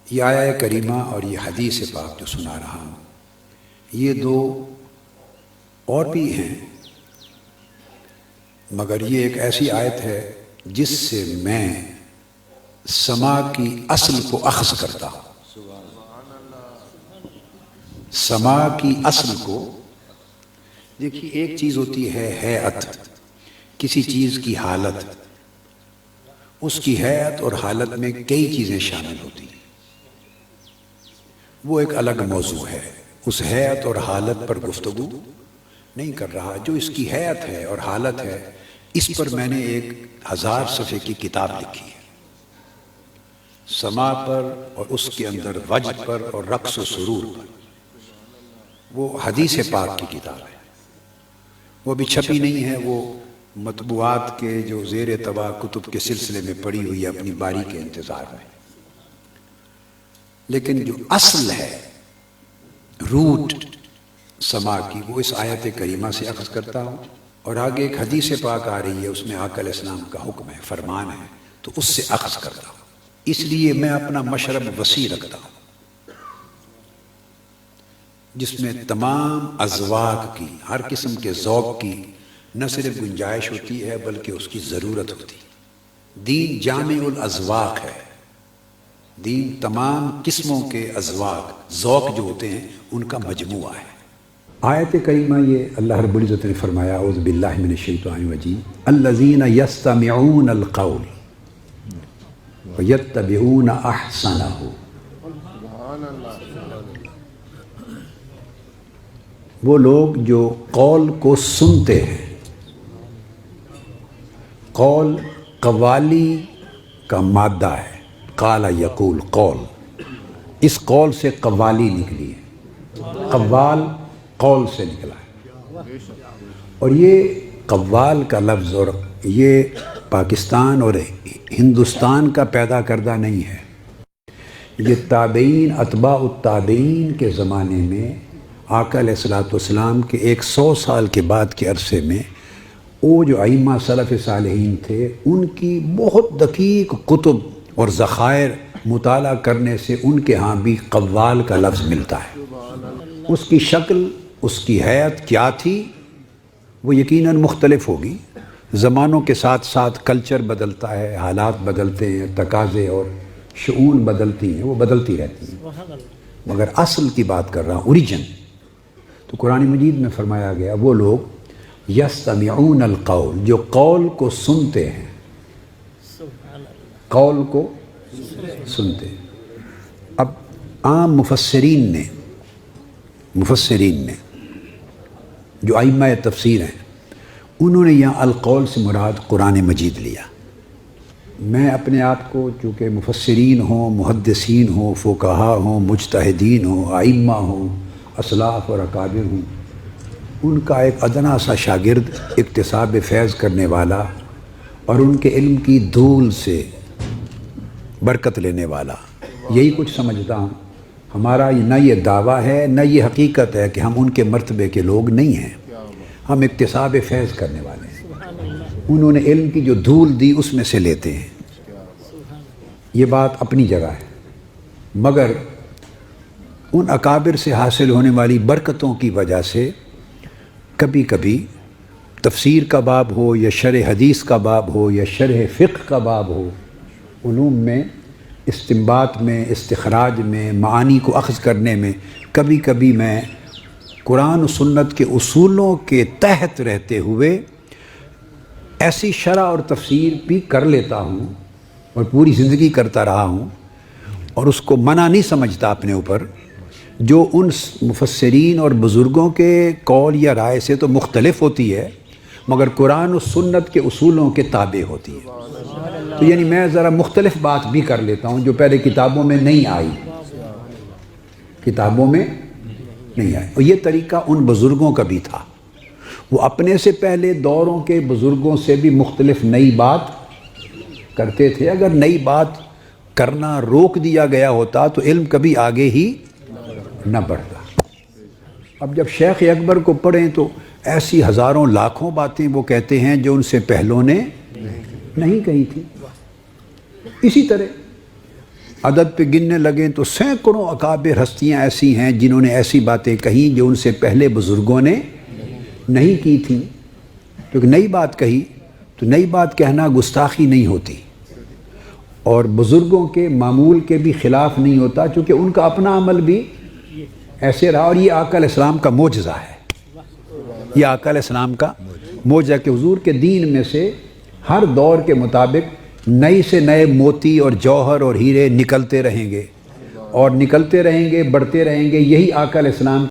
یہ آیہ کریمہ اور یہ حدیث پاک جو سنا رہا ہوں، یہ دو اور بھی ہیں، مگر یہ ایک ایسی آیت ہے جس سے میں سما کی اصل کو اخذ کرتا ہوں۔ سما کی اصل کو دیکھیے، ایک چیز ہوتی ہے ہیئت، کسی چیز کی حالت، اس کی ہیئت اور حالت میں کئی چیزیں شامل ہوتی ہیں، وہ ایک الگ موضوع ہے، اس ہیئت اور حالت پر گفتگو نہیں کر رہا۔ جو اس کی ہیئت ہے اور حالت ہے، اس پر میں نے ایک 1000 صفحے کی کتاب لکھی ہے، سما پر اور اس کے اندر وجد پر اور رقص و سرور پر۔ وہ حدیث پاک کی کتاب ہے، وہ ابھی چھپی نہیں ہے، وہ مطبوعات کے جو زیر طبع کتب کے سلسلے میں پڑی ہوئی ہے اپنی باری کے انتظار میں۔ لیکن جو اصل ہے، روٹ سما کی، وہ اس آیت کریمہ سے اخذ کرتا ہوں، اور آگے ایک حدیث پاک آ رہی ہے، اس میں آقا علیہ السلام کا حکم ہے، فرمان ہے، تو اس سے اخذ کرتا ہوں۔ اس لیے میں اپنا مشرب وسیع رکھتا ہوں، جس میں تمام اذواق کی، ہر قسم کے ذوق کی نہ صرف گنجائش ہوتی ہے بلکہ اس کی ضرورت ہوتی ہے۔ دین جامع الاذواق ہے، دین تمام قسموں کے اذواق، ذوق جو ہوتے ہیں ان کا مجموعہ ہے۔ آیت کریمہ یہ اللہ رب العزت نے فرمایا، اعوذ باللہ من الشیطان الرجیم، الذین یستمعون القول ویتبعون احسنہ۔ وہ لوگ جو قول کو سنتے ہیں، قول قوالی کا مادہ ہے، قال یقول قول، اس قول سے قوالی نکلی ہے، قوال قول سے نکلا ہے، اور یہ قوال کا لفظ اور یہ پاکستان اور ہندوستان کا پیدا کردہ نہیں ہے، یہ تابعین، اتباع التابعین کے زمانے میں آقا علیہ السلام کے 100 سال کے بعد کے عرصے میں وہ جو ائمہ سلف صالحین تھے، ان کی بہت دقیق کتب اور ذخائر مطالعہ کرنے سے ان کے ہاں بھی قوال کا لفظ ملتا ہے۔ اس کی شکل، اس کی حیت کیا تھی، وہ یقیناً مختلف ہوگی، زمانوں کے ساتھ ساتھ کلچر بدلتا ہے، حالات بدلتے ہیں، تقاضے اور شؤون بدلتی ہیں، وہ بدلتی رہتی ہیں، مگر اصل کی بات کر رہا ہوں، اوریجن۔ تو قرآن مجید میں فرمایا گیا، وہ لوگ یستمعون القول، جو قول کو سنتے ہیں، قول کو سنتے ہیں۔ اب عام مفسرین نے جو ائمہ تفسیر ہیں، انہوں نے یہاں القول سے مراد قرآن مجید لیا۔ میں اپنے آپ کو چونکہ مفسرین ہوں، محدثین ہوں، فقہاء ہوں، مجتہدین ہوں، ائمہ ہوں، اسلاف اور اکابر ہوں، ان کا ایک ادنا سا شاگرد، اکتساب فیض کرنے والا اور ان کے علم کی دھول سے برکت لینے والا، یہی کچھ سمجھتا ہوں۔ ہمارا نہ یہ دعویٰ ہے نہ یہ حقیقت ہے کہ ہم ان کے مرتبے کے لوگ نہیں ہیں، ہم اکتساب فیض کرنے والے ہیں، انہوں نے علم کی جو دھول دی اس میں سے لیتے ہیں، یہ بات اپنی جگہ ہے، مگر ان اکابر سے حاصل ہونے والی برکتوں کی وجہ سے کبھی کبھی تفسیر کا باب ہو یا شرح حدیث کا باب ہو یا شرح فقہ کا باب ہو، علوم میں استنباط میں، استخراج میں، معانی کو اخذ کرنے میں کبھی کبھی میں قرآن و سنت کے اصولوں کے تحت رہتے ہوئے ایسی شرح اور تفسیر بھی کر لیتا ہوں اور پوری زندگی کرتا رہا ہوں، اور اس کو منع نہیں سمجھتا اپنے اوپر، جو ان مفسرین اور بزرگوں کے قول یا رائے سے تو مختلف ہوتی ہے مگر قرآن و سنت کے اصولوں کے تابع ہوتی ہے۔ تو یعنی میں ذرا مختلف بات بھی کر لیتا ہوں جو پہلے کتابوں میں نہیں آئی، کتابوں میں نہیں آئی، اور یہ طریقہ ان بزرگوں کا بھی تھا، وہ اپنے سے پہلے دوروں کے بزرگوں سے بھی مختلف نئی بات کرتے تھے۔ اگر نئی بات کرنا روک دیا گیا ہوتا تو علم کبھی آگے ہی نہ بڑھتا۔ اب جب شیخ اکبر کو پڑھیں تو ایسی ہزاروں لاکھوں باتیں وہ کہتے ہیں جو ان سے پہلوں نے نہیں کہی تھی۔ اسی طرح عدد پہ گننے لگیں تو سینکڑوں اکابر ہستیاں ایسی ہیں جنہوں نے ایسی باتیں کہیں جو ان سے پہلے بزرگوں نے نہیں کی تھیں. کیونکہ نئی بات کہی تو نئی بات کہنا گستاخی نہیں ہوتی اور بزرگوں کے معمول کے بھی خلاف نہیں ہوتا، چونکہ ان کا اپنا عمل بھی ایسے رہا. اور یہ آقا علیہ السلام کا معجزہ ہے، یہ آقا علیہ السلام کا معجزہ کہ حضور کے دین میں سے ہر دور کے مطابق نئے سے نئے موتی اور جوہر اور ہیرے نکلتے رہیں گے اور نکلتے رہیں گے، بڑھتے رہیں گے. یہی آقا علیہ السلام